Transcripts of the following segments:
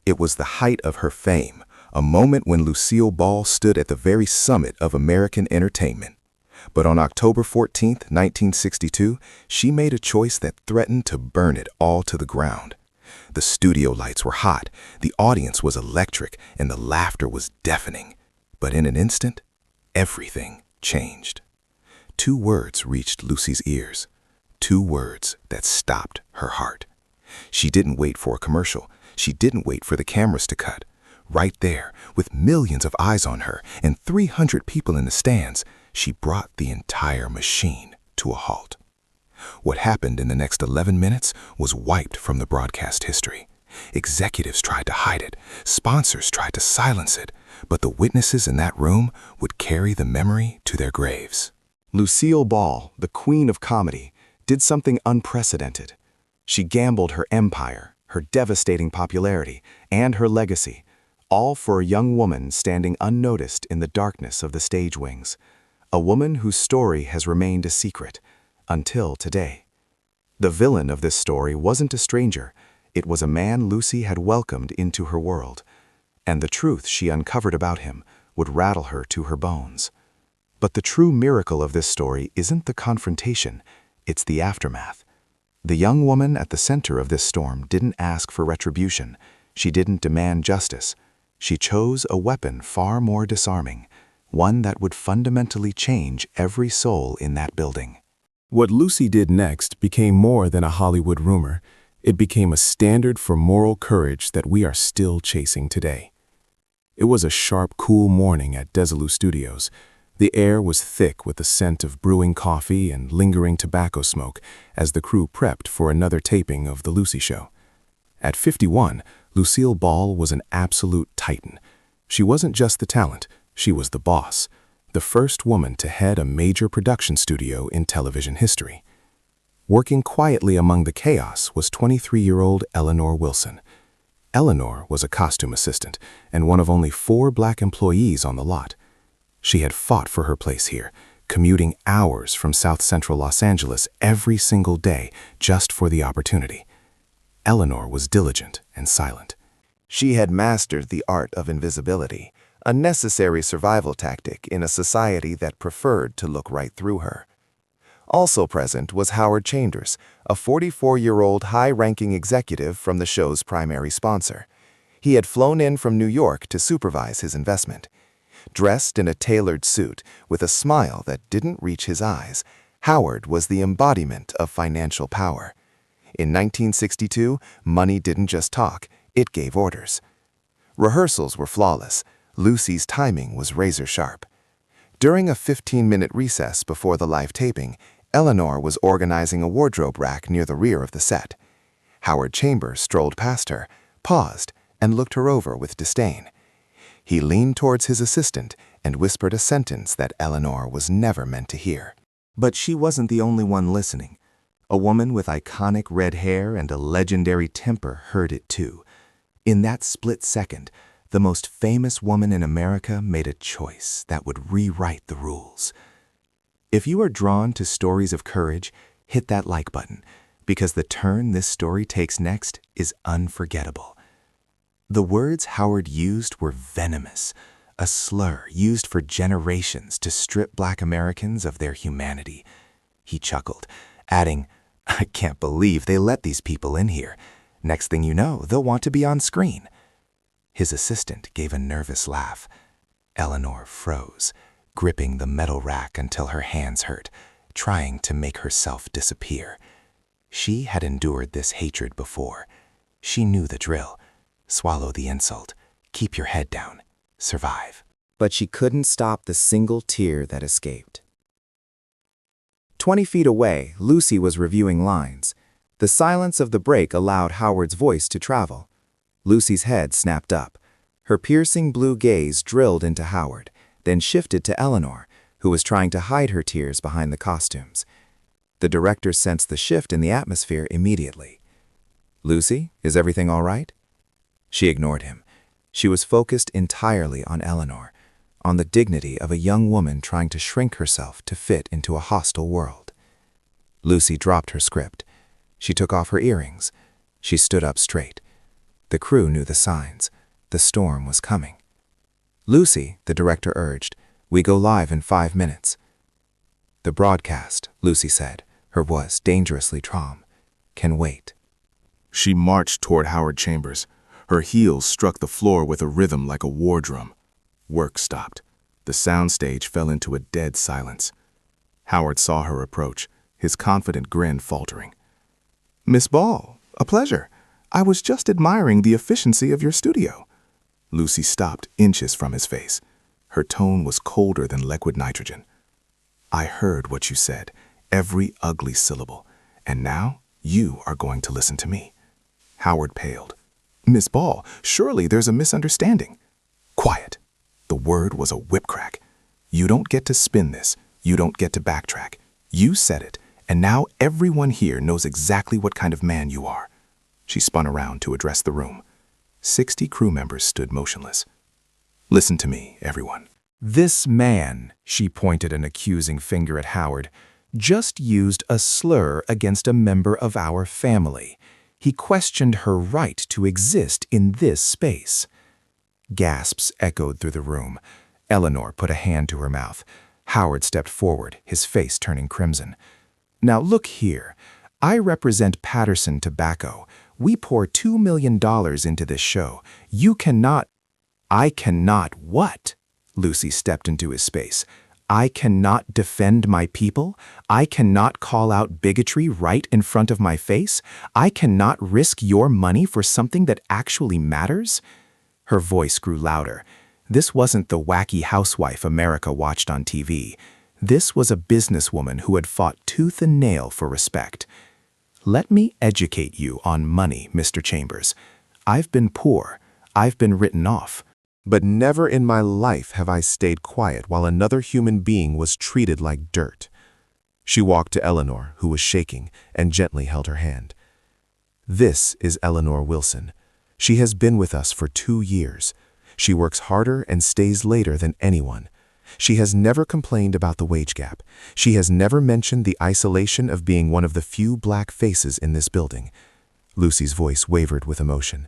It was the height of her fame, a moment when Lucille Ball stood at the very summit of American entertainment. But on October 14, 1962, she made a choice that threatened to burn it all to the ground. The studio lights were hot, the audience was electric, and the laughter was deafening. But in an instant, everything changed. Two words reached Lucy's ears. Two words that stopped her heart. She didn't wait for a commercial. She didn't wait for the cameras to cut. Right there, with millions of eyes on her and 300 people in the stands, she brought the entire machine to a halt. What happened in the next 11 minutes was wiped from the broadcast history. Executives tried to hide it. Sponsors tried to silence it. But the witnesses in that room would carry the memory to their graves. Lucille Ball, the queen of comedy, did something unprecedented. She gambled her empire, her devastating popularity, and her legacy, all for a young woman standing unnoticed in the darkness of the stage wings. A woman whose story has remained a secret until today. The villain of this story wasn't a stranger. It was a man Lucy had welcomed into her world, and the truth she uncovered about him would rattle her to her bones. But the true miracle of this story isn't the confrontation, it's the aftermath. The young woman at the center of this storm didn't ask for retribution. She didn't demand justice. She chose a weapon far more disarming, one that would fundamentally change every soul in that building. What Lucy did next became more than a Hollywood rumor. It became a standard for moral courage that we are still chasing today. It was a sharp, cool morning at Desilu Studios. The air was thick with the scent of brewing coffee and lingering tobacco smoke as the crew prepped for another taping of The Lucy Show. At 51, Lucille Ball was an absolute titan. She wasn't just the talent, she was the boss, the first woman to head a major production studio in television history. Working quietly among the chaos was 23-year-old Eleanor Wilson. Eleanor was a costume assistant and one of only 4 black employees on the lot. She had fought for her place here, commuting hours from South Central Los Angeles every single day just for the opportunity. Eleanor was diligent and silent. She had mastered the art of invisibility, a necessary survival tactic in a society that preferred to look right through her. Also present was Howard Chambers, a 44-year-old high-ranking executive from the show's primary sponsor. He had flown in from New York to supervise his investment. Dressed in a tailored suit with a smile that didn't reach his eyes, Howard was the embodiment of financial power. In 1962, money didn't just talk, it gave orders. Rehearsals were flawless. Lucy's timing was razor-sharp. During a 15-minute recess before the live taping, Eleanor was organizing a wardrobe rack near the rear of the set. Howard Chambers strolled past her, paused, and looked her over with disdain. He leaned towards his assistant and whispered a sentence that Eleanor was never meant to hear. But she wasn't the only one listening. A woman with iconic red hair and a legendary temper heard it too. In that split second, the most famous woman in America made a choice that would rewrite the rules. If you are drawn to stories of courage, hit that like button, because the turn this story takes next is unforgettable. The words Howard used were venomous, a slur used for generations to strip Black Americans of their humanity. He chuckled, adding, "I can't believe they let these people in here. Next thing you know, they'll want to be on screen." His assistant gave a nervous laugh. Eleanor froze, gripping the metal rack until her hands hurt, trying to make herself disappear. She had endured this hatred before. She knew the drill. Swallow the insult, keep your head down, survive. But she couldn't stop the single tear that escaped. 20 feet away, Lucy was reviewing lines. The silence of the break allowed Howard's voice to travel. Lucy's head snapped up. Her piercing blue gaze drilled into Howard, then shifted to Eleanor, who was trying to hide her tears behind the costumes. The director sensed the shift in the atmosphere immediately. "Lucy, is everything all right?" She ignored him. She was focused entirely on Eleanor, on the dignity of a young woman trying to shrink herself to fit into a hostile world. Lucy dropped her script. She took off her earrings. She stood up straight. The crew knew the signs. The storm was coming. "Lucy," the director urged, "we go live in 5 minutes." "The broadcast," Lucy said, her voice dangerously calm, "can wait." She marched toward Howard Chambers. Her heels struck the floor with a rhythm like a war drum. Work stopped. The soundstage fell into a dead silence. Howard saw her approach, his confident grin faltering. "Miss Ball, a pleasure. I was just admiring the efficiency of your studio." Lucy stopped inches from his face. Her tone was colder than liquid nitrogen. "I heard what you said, every ugly syllable, and now you are going to listen to me." Howard paled. "Miss Ball, surely there's a misunderstanding." "Quiet." The word was a whip crack. "You don't get to spin this. You don't get to backtrack. You said it, and now everyone here knows exactly what kind of man you are." She spun around to address the room. 60 crew members stood motionless. "Listen to me, everyone." "This man," she pointed an accusing finger at Howard, "just used a slur against a member of our family. He questioned her right to exist in this space." Gasps echoed through the room. Eleanor put a hand to her mouth. Howard stepped forward, his face turning crimson. "Now look here. I represent Patterson Tobacco. We pour $2 million into this show. You cannot—" "I cannot what?" Lucy stepped into his space. "I cannot defend my people? I cannot call out bigotry right in front of my face? I cannot risk your money for something that actually matters?" Her voice grew louder. This wasn't the wacky housewife America watched on TV. This was a businesswoman who had fought tooth and nail for respect. "Let me educate you on money, Mr. Chambers. I've been poor. I've been written off. But never in my life have I stayed quiet while another human being was treated like dirt." She walked to Eleanor, who was shaking, and gently held her hand. "This is Eleanor Wilson. She has been with us for 2 years. She works harder and stays later than anyone. She has never complained about the wage gap. She has never mentioned the isolation of being one of the few black faces in this building." Lucy's voice wavered with emotion.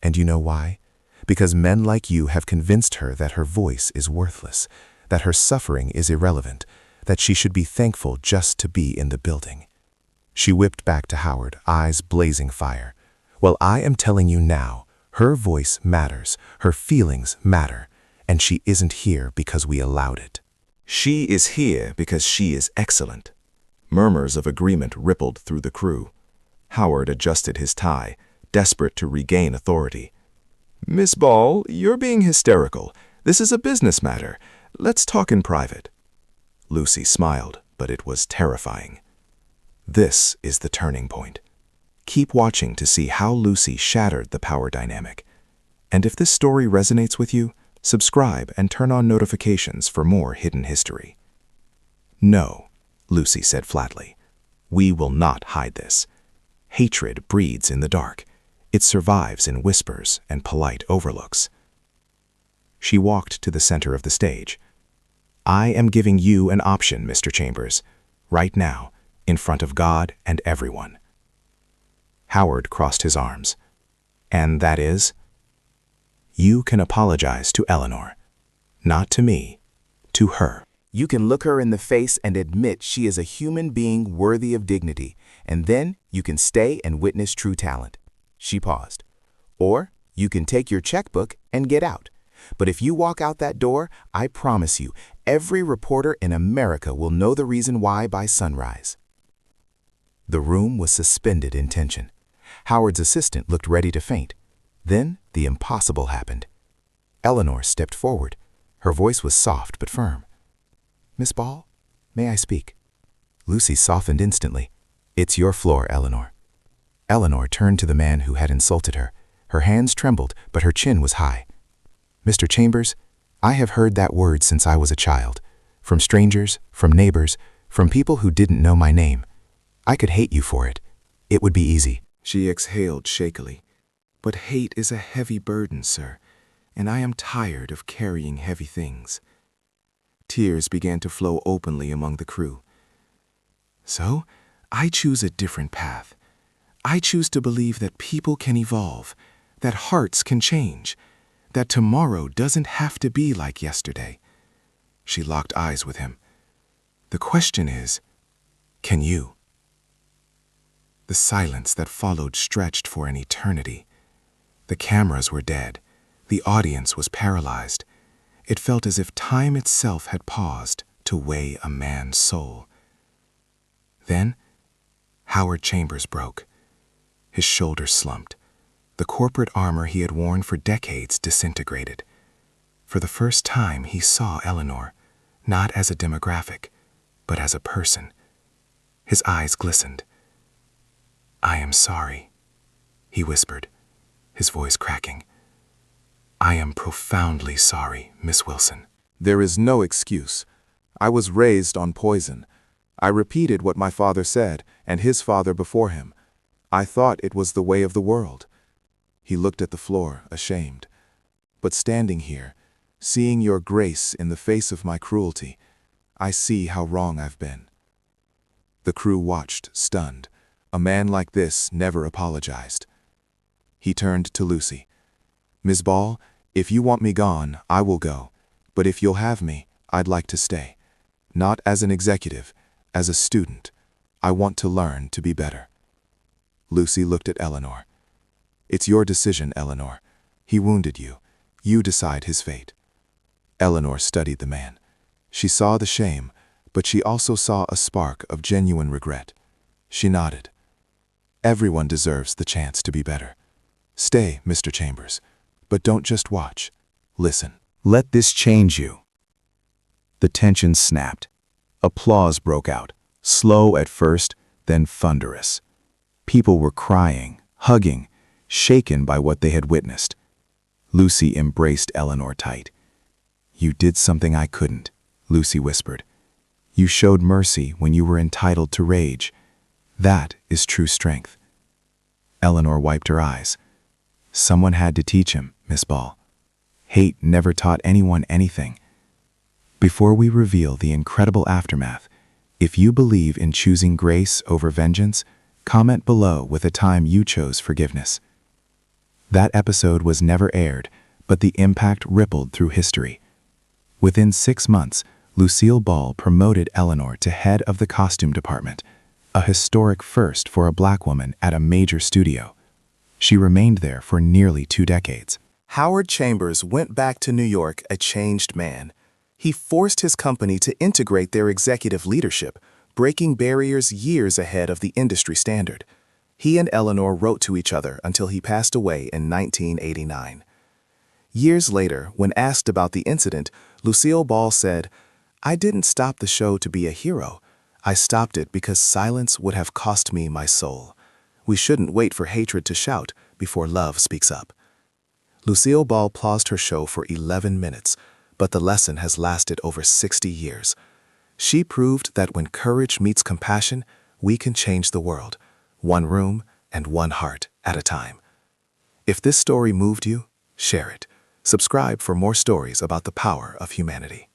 "And you know why? Because men like you have convinced her that her voice is worthless, that her suffering is irrelevant, that she should be thankful just to be in the building." She whipped back to Howard, eyes blazing fire. "Well, I am telling you now, her voice matters, her feelings matter, and she isn't here because we allowed it. She is here because she is excellent." Murmurs of agreement rippled through the crew. Howard adjusted his tie, desperate to regain authority. "Miss Ball, you're being hysterical. This is a business matter. Let's talk in private." Lucy smiled, but it was terrifying. This is the turning point. Keep watching to see how Lucy shattered the power dynamic. And if this story resonates with you, subscribe and turn on notifications for more hidden history. "No," Lucy said flatly. "We will not hide this. Hatred breeds in the dark. It survives in whispers and polite overlooks." She walked to the center of the stage. "I am giving you an option, Mr. Chambers, right now, in front of God and everyone." Howard crossed his arms. "And that is?" "You can apologize to Eleanor. Not to me, to her. You can look her in the face and admit she is a human being worthy of dignity, and then you can stay and witness true talent." She paused. "Or you can take your checkbook and get out. But if you walk out that door, I promise you, every reporter in America will know the reason why by sunrise." The room was suspended in tension. Howard's assistant looked ready to faint. Then the impossible happened. Eleanor stepped forward. Her voice was soft but firm. "Miss Ball, may I speak?" Lucy softened instantly. "It's your floor, Eleanor." Eleanor turned to the man who had insulted her. Her hands trembled, but her chin was high. "Mr. Chambers, I have heard that word since I was a child. From strangers, from neighbors, from people who didn't know my name. I could hate you for it. It would be easy." She exhaled shakily. "But hate is a heavy burden, sir, and I am tired of carrying heavy things." Tears began to flow openly among the crew. "So, I choose a different path. I choose to believe that people can evolve, that hearts can change, that tomorrow doesn't have to be like yesterday. She locked eyes with him. The question is, can you? The silence that followed stretched for an eternity. The cameras were dead. The audience was paralyzed. It felt as if time itself had paused to weigh a man's soul. Then, Howard Chambers broke. His shoulders slumped. The corporate armor he had worn for decades disintegrated. For the first time, he saw Eleanor, not as a demographic, but as a person. His eyes glistened. "I am sorry," he whispered, his voice cracking. "I am profoundly sorry, Miss Wilson." There is no excuse. I was raised on poison. I repeated what my father said, and his father before him. I thought it was the way of the world. He looked at the floor, ashamed. But standing here, seeing your grace in the face of my cruelty, I see how wrong I've been. The crew watched, stunned. A man like this never apologized. He turned to Lucy. "Ms. Ball, if you want me gone, I will go. But if you'll have me, I'd like to stay. Not as an executive, as a student. I want to learn to be better." Lucy looked at Eleanor. "It's your decision, Eleanor. He wounded you. You decide his fate." Eleanor studied the man. She saw the shame, but she also saw a spark of genuine regret. She nodded. "Everyone deserves the chance to be better. Stay, Mr. Chambers, but don't just watch. Listen. Let this change you." The tension snapped. Applause broke out, slow at first, then thunderous. People were crying, hugging, shaken by what they had witnessed. Lucy embraced Eleanor tight. "You did something I couldn't," Lucy whispered. "You showed mercy when you were entitled to rage. That is true strength." Eleanor wiped her eyes. "Someone had to teach him, Miss Ball. Hate never taught anyone anything." Before we reveal the incredible aftermath, if you believe in choosing grace over vengeance, comment below with a time you chose forgiveness. That episode was never aired, but the impact rippled through history. Within 6 months, Lucille Ball promoted Eleanor to head of the costume department, a historic first for a black woman at a major studio. She remained there for nearly 2 decades. Howard Chambers went back to New York a changed man. He forced his company to integrate their executive leadership, breaking barriers years ahead of the industry standard. He and Eleanor wrote to each other until he passed away in 1989. Years later, when asked about the incident, Lucille Ball said, "I didn't stop the show to be a hero. I stopped it because silence would have cost me my soul. We shouldn't wait for hatred to shout before love speaks up." Lucille Ball paused her show for 11 minutes, but the lesson has lasted over 60 years. She proved that when courage meets compassion, we can change the world, one room and one heart at a time. If this story moved you, share it. Subscribe for more stories about the power of humanity.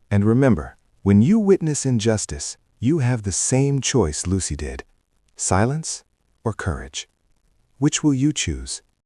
And remember, when you witness injustice, you have the same choice Lucy did: silence or courage. Which will you choose?